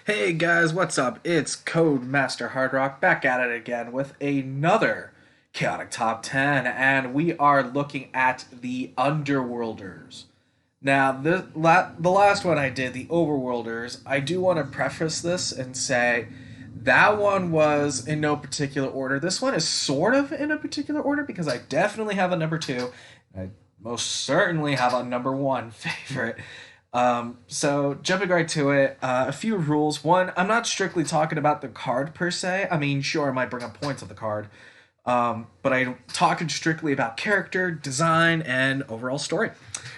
Hey guys, what's up? It's Codemaster Hardrock back at it again with another chaotic top 10, and we are looking at the Underworlders. Now, the last one I did, the Overworlders, I do want to preface this and say that one was in no particular order. This one is sort of in a particular order because I definitely have a number two. I most certainly have a number one favorite. So jumping right to it, a few rules. One, I'm not strictly talking about the card per se. I mean, sure, I might bring up points of the card, but I'm talking strictly about character, design, and overall story.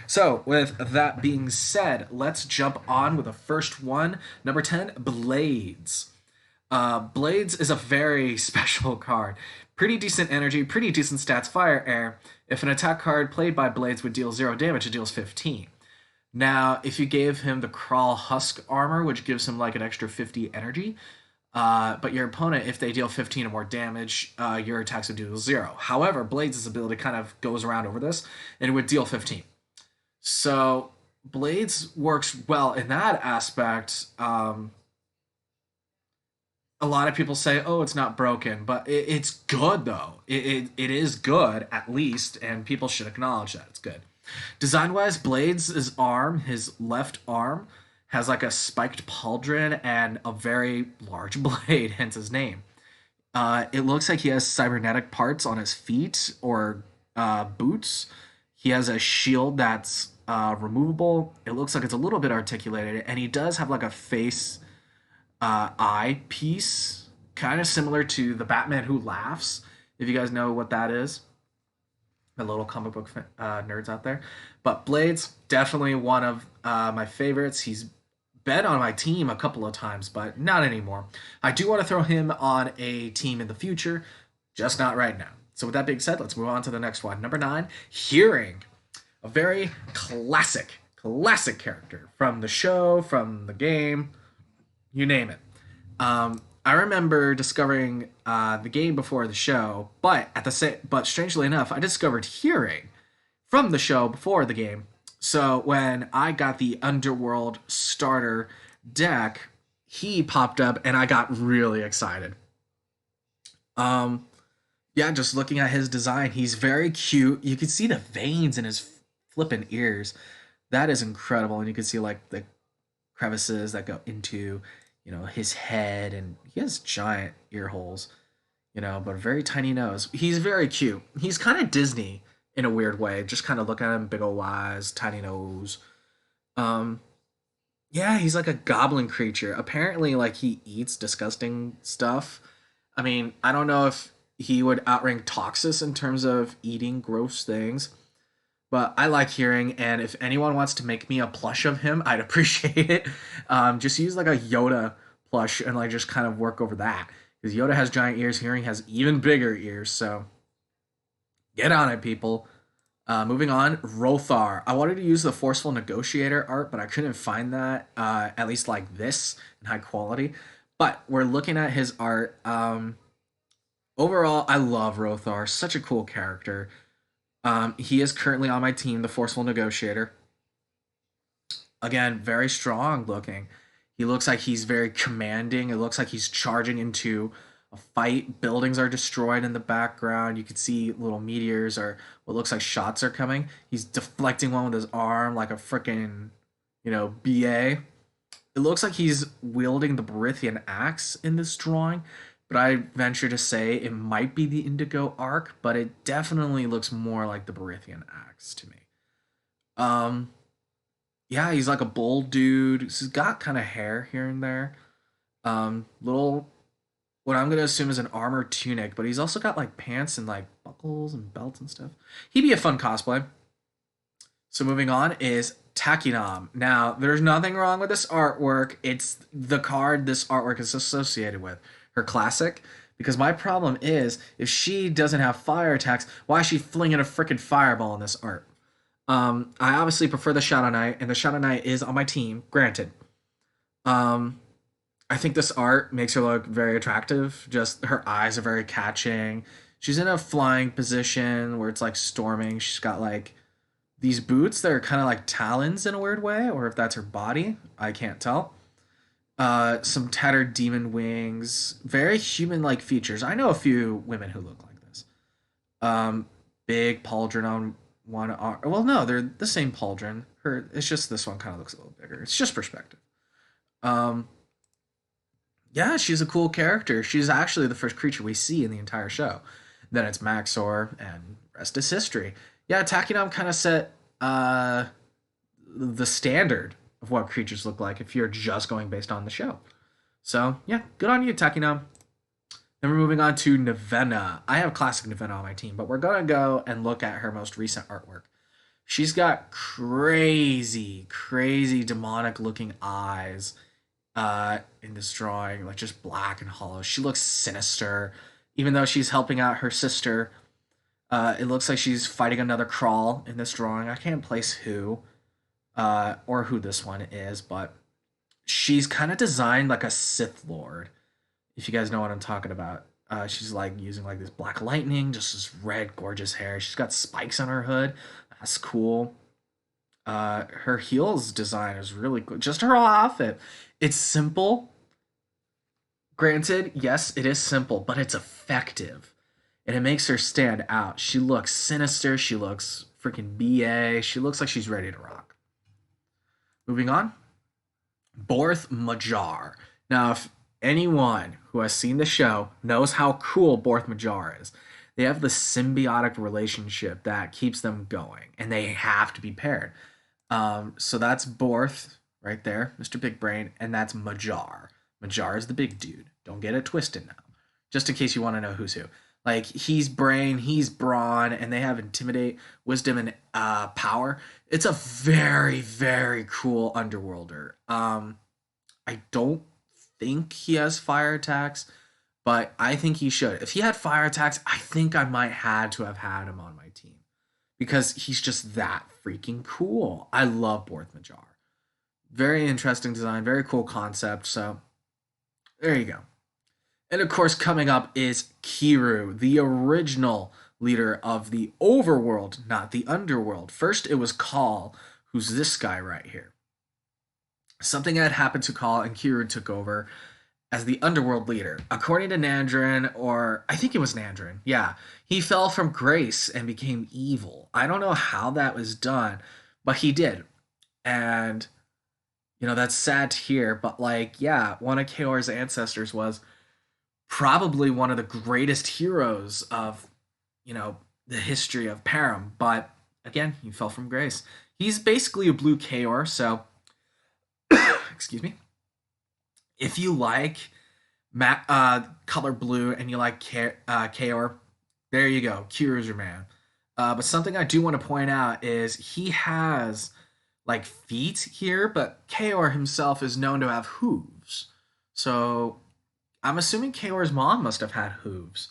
So, with that being said, let's jump on with the first one. Number 10, Blades. Blades is a very special card. Pretty decent energy, pretty decent stats, fire, air. If an attack card played by Blades would deal 0 damage, it deals 15. Now, if you gave him the Crawl Husk armor, which gives him like an extra 50 energy, but your opponent, if they deal 15 or more damage, your attacks would do 0. However, Blades' ability kind of goes around over this, and it would deal 15. So, Blades works well in that aspect. A lot of people say, oh, it's not broken, but it's good, though. It is good, at least, and people should acknowledge that it's good. Design wise, Blades' arm, his left arm, has like a spiked pauldron and a very large blade, hence his name. It looks like he has cybernetic parts on his feet or boots. He has a shield that's removable. It looks like it's a little bit articulated, and he does have like a face eye piece, kind of similar to the Batman Who Laughs, if you guys know what that is. The little comic book nerds out there. But Blades, definitely one of my favorites. He's been on my team a couple of times, but not anymore. I do want to throw him on a team in the future, just not right now. So with that being said, let's move on to the next one. Number 9, Hearing. A very classic character from the show, from the game, you name it. I remember discovering the game before the show, but strangely enough, I discovered Hearing from the show before the game. So when I got the Underworld starter deck, he popped up, and I got really excited. Yeah, just looking at his design, he's very cute. You can see the veins in his flippin' ears. That is incredible, and you can see like the crevices that go into his head, and he has giant ear holes, but a very tiny nose. He's very cute. He's kind of Disney in a weird way. Just kind of look at him, big old eyes, tiny nose. Um, yeah, he's like a goblin creature. Apparently, like he eats disgusting stuff. I mean, I don't know if he would outrank Toxus in terms of eating gross things, but I like Hearing, and if anyone wants to make me a plush of him, I'd appreciate it. Just use like a Yoda plush and like just kind of work over that. Because Yoda has giant ears, Hearing has even bigger ears, so get on it, people. Moving on, Rothar. I wanted to use the Forceful Negotiator art, but I couldn't find that, at least like this, in high quality. But we're looking at his art. Overall, I love Rothar. Such a cool character. He is currently on my team, the Forceful Negotiator. Again, very strong looking. He looks like he's very commanding. It looks like he's charging into a fight. Buildings are destroyed in the background. You can see little meteors or what looks like shots are coming. He's deflecting one with his arm like a freaking, BA. It looks like he's wielding the Berithian axe in this drawing, but I venture to say it might be the Indigo Arc, but it definitely looks more like the Berithian axe to me. Um, yeah, he's like a bold dude. He's got kind of hair here and there. Little, what I'm gonna assume is an armor tunic, but he's also got like pants and like buckles and belts and stuff. He'd be a fun cosplay. So moving on is Tacky Nam. Now, there's nothing wrong with this artwork. It's the card this artwork is associated with. Her classic. Because my problem is, if she doesn't have fire attacks, why is she flinging a freaking fireball in this art? I obviously prefer the Shadow Knight, and the Shadow Knight is on my team, granted. Um, I think this art makes her look very attractive. Just her eyes are very catching. She's in a flying position where it's like storming. She's got like these boots that are kind of like talons in a weird way, or if that's her body, I can't tell. Some tattered demon wings, very human-like features. I know a few women who look like this. Um, Big pauldron on one arm. Well, no, they're the same pauldron. It's just this one kind of looks a little bigger. It's just perspective. Um, yeah, she's a cool character. She's actually the first creature we see in the entire show. Then it's Maxor, and rest is history. Yeah, Tacky Nam kind of set the standard of what creatures look like if you're just going based on the show. So yeah, good on you, Tacky Nam. Then we're moving on to Nevena. I have classic Nevena on my team, but we're gonna go and look at her most recent artwork. She's got crazy, crazy demonic looking eyes in this drawing, like just black and hollow. She looks sinister, even though she's helping out her sister. It looks like she's fighting another crawl in this drawing. I can't place who or who this one is, but she's kind of designed like a Sith Lord, if you guys know what I'm talking about. She's like using like this black lightning, just this red, gorgeous hair. She's got spikes on her hood. That's cool. Her heels design is really cool. Just her whole outfit. It's simple. Granted, yes, it is simple, but it's effective. And it makes her stand out. She looks sinister. She looks freaking BA. She looks like she's ready to rock. Moving on. Borth Magyar. Now, if anyone who has seen the show knows how cool Borth Magyar is, they have the symbiotic relationship that keeps them going, and they have to be paired. So that's Borth right there, Mr. Big Brain, and that's Magyar. Magyar is the big dude. Don't get it twisted now. Just in case you want to know who's who. Like, he's brain, he's brawn, and they have intimidate, wisdom, and power. It's a very, very cool Underworlder. I don't think he has fire attacks, but I think he should. If he had fire attacks, I think I might had to have had him on my team because he's just that freaking cool. I love Borth Magyar. Very interesting design, very cool concept. So there you go. And of course, coming up is Kiru, the original leader of the overworld, not the underworld. First, it was Kal, who's this guy right here. Something had happened to Kal, and Kiru took over as the underworld leader. According to Nandrin, or I think it was Nandrin, yeah, he fell from grace and became evil. I don't know how that was done, but he did. And, you know, that's sad to hear, but like, yeah, one of Kaor's ancestors was probably one of the greatest heroes of, you know, the history of Param. But again, he fell from grace. He's basically a blue Kaor, so excuse me. If you like color blue and you like Kaor, there you go. Kiru's your man. But something I do want to point out is he has like feet here, but Kaor himself is known to have hooves. So I'm assuming Kaor's mom must have had hooves.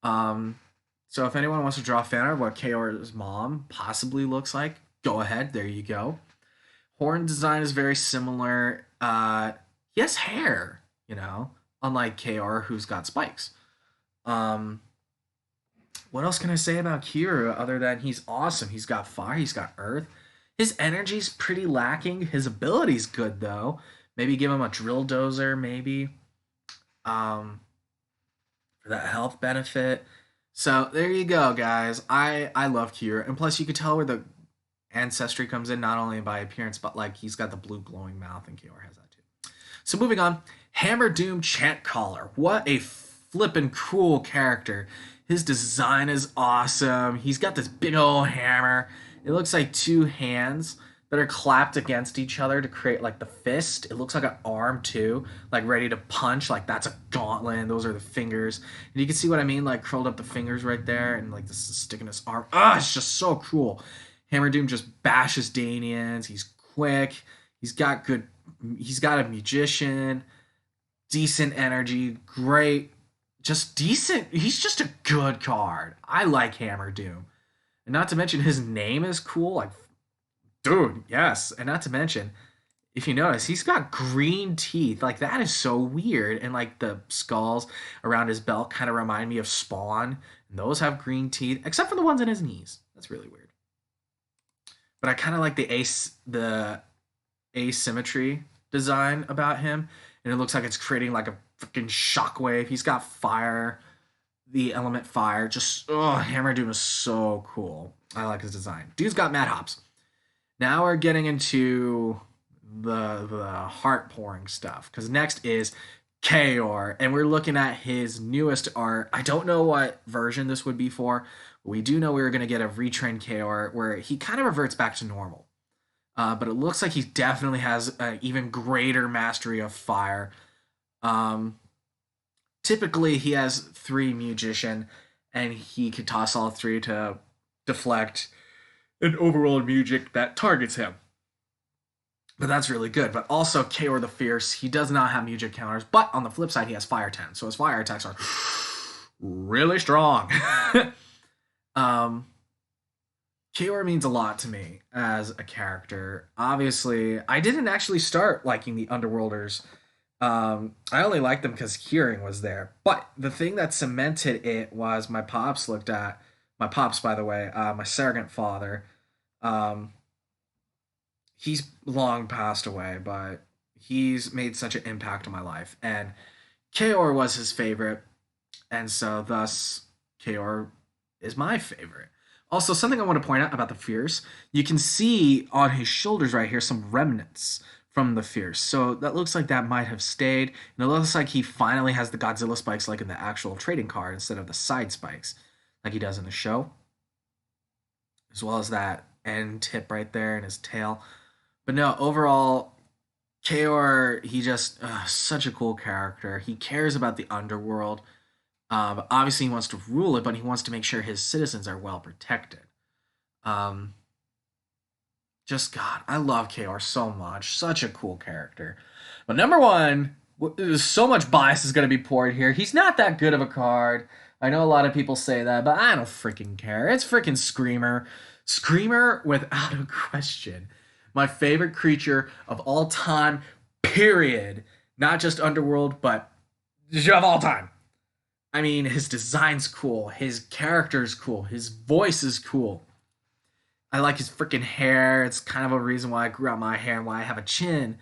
So if anyone wants to draw a fan art of what Kaor's mom possibly looks like, go ahead. There you go. Horn design is very similar. He has hair, you know, unlike Kaor, who's got spikes. What else can I say about Kiru other than he's awesome? He's got fire, he's got earth. His energy's pretty lacking. His ability's good though. Maybe give him a drill dozer, maybe. For that health benefit. So there you go, guys. I love Kiru, and plus you could tell where the ancestry comes in, not only by appearance, but like he's got the blue glowing mouth, and Kaor has that too. So moving on, Hammer Doom Chant Caller. What a flippin' cool character. His design is awesome. He's got this big old hammer. It looks like two hands that are clapped against each other to create like the fist. It looks like an arm too, like ready to punch. Like that's a gauntlet. And those are the fingers. And you can see what I mean, like curled up the fingers right there, and like this is sticking his arm. Ah, it's just so cool. Hammer Doom just bashes Danians. He's quick. He's got a magician, decent energy, great, just decent. He's just a good card. I like Hammer Doom. And not to mention his name is cool. Like, dude, yes. And not to mention, if you notice, he's got green teeth. Like, that is so weird. And like the skulls around his belt kind of remind me of Spawn. And those have green teeth, except for the ones in his knees. That's really weird. But I kind of like the asymmetry design about him. and it looks like it's creating like a freaking shockwave. He's got fire, the element fire. Just, oh, Hammer Doom is so cool. I like his design. Dude's got mad hops. Now we're getting into the heart pouring stuff, because next is Kaor, and we're looking at his newest art. I don't know what version this would be for, but we do know we were going to get a retrained Kaor where he kind of reverts back to normal. But it looks like he definitely has an even greater mastery of fire. Um, Typically, he has 3 Magician, and he could toss all 3 to deflect an overworld music that targets him. But that's really good. But also, Kaor the Fierce, he does not have music counters, but on the flip side, he has fire 10, so his fire attacks are really strong. Kaor means a lot to me as a character. Obviously, I didn't actually start liking the Underworlders. I only liked them because Hearing was there. But the thing that cemented it was my pops, by the way, my surrogate father. Um, he's long passed away, but he's made such an impact on my life. And Kaor was his favorite. And so, thus, Kaor is my favorite. Also, something I want to point out about the Fierce, you can see on his shoulders right here some remnants from the Fierce. So that looks like that might have stayed. And it looks like he finally has the Godzilla spikes like in the actual trading card instead of the side spikes like he does in the show. As well as that end tip right there in his tail. But no, overall, Kaor, he just, such a cool character. He cares about the underworld. But obviously, he wants to rule it, but he wants to make sure his citizens are well protected. Um, just God, I love Kaor so much. Such a cool character. But number one, so much bias is going to be poured here. He's not that good of a card. I know a lot of people say that, but I don't freaking care. It's freaking Screamer. Screamer, without a question. My favorite creature of all time, period. Not just Underworld, but of all time. I mean, his design's cool. His character's cool. His voice is cool. I like his freaking hair. It's kind of a reason why I grew out my hair and why I have a chin,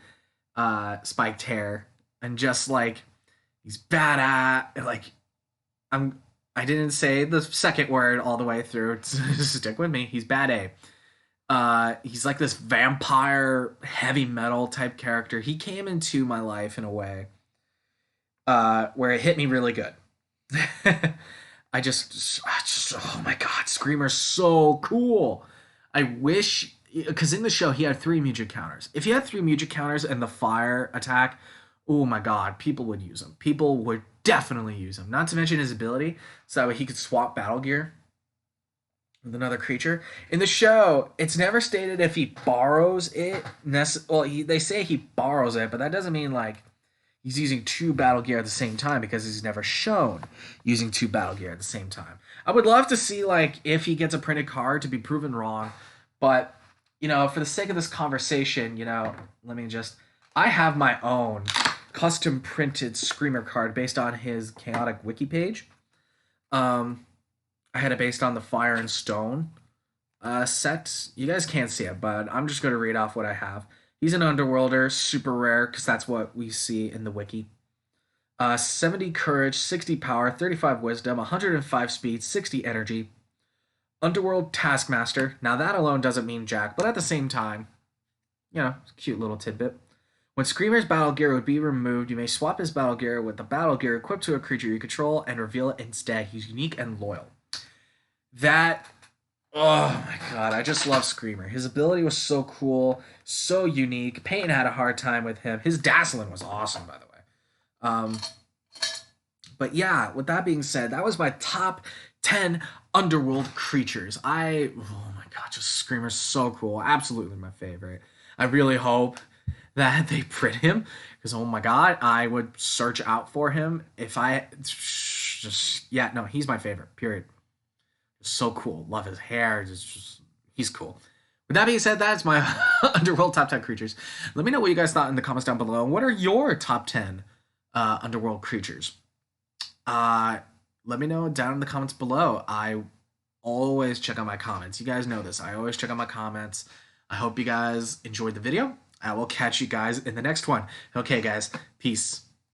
spiked hair. And just like, he's badass. Like, I didn't say the second word all the way through. Stick with me. He's bad A. He's like this vampire, heavy metal type character. He came into my life in a way where it hit me really good. I just, oh my god, Screamer's so cool. I wish, because in the show he had 3 music counters. If he had 3 music counters and the fire attack, oh my god, people would use him. People would definitely use him. Not to mention his ability, so that way he could swap battle gear with another creature. In the show, it's never stated if he borrows it. They say he borrows it, but that doesn't mean like he's using 2 battle gear at the same time, because he's never shown using 2 battle gear at the same time. I would love to see, like, if he gets a printed card to be proven wrong. But, for the sake of this conversation, I have my own custom printed Screamer card based on his Chaotic Wiki page. I had it based on the Fire and Stone set. You guys can't see it, but I'm just going to read off what I have. He's an Underworlder, super rare, because that's what we see in the wiki. 70 courage, 60 power, 35 wisdom, 105 speed, 60 energy. Underworld Taskmaster. Now that alone doesn't mean jack, but at the same time, cute little tidbit. When Screamer's battle gear would be removed, you may swap his battle gear with the battle gear equipped to a creature you control and reveal it instead. He's unique and loyal. Oh my god, I just love Screamer. His ability was so cool, so unique. Peyton had a hard time with him. His Dazzling was awesome, by the way. But yeah, with that being said, that was my top 10 Underworld creatures. Oh my god, just Screamer's so cool. Absolutely my favorite. I really hope that they print him, because oh my god, I would search out for him if he's my favorite, period. So cool. Love his hair. He's cool. With that being said, that's my Underworld top 10 creatures. Let me know what you guys thought in the comments down below. What are your top 10 Underworld creatures? Let me know down in the comments below. I always check out my comments. You guys know this. I always check out my comments. I hope you guys enjoyed the video. I will catch you guys in the next one. Okay, guys. Peace.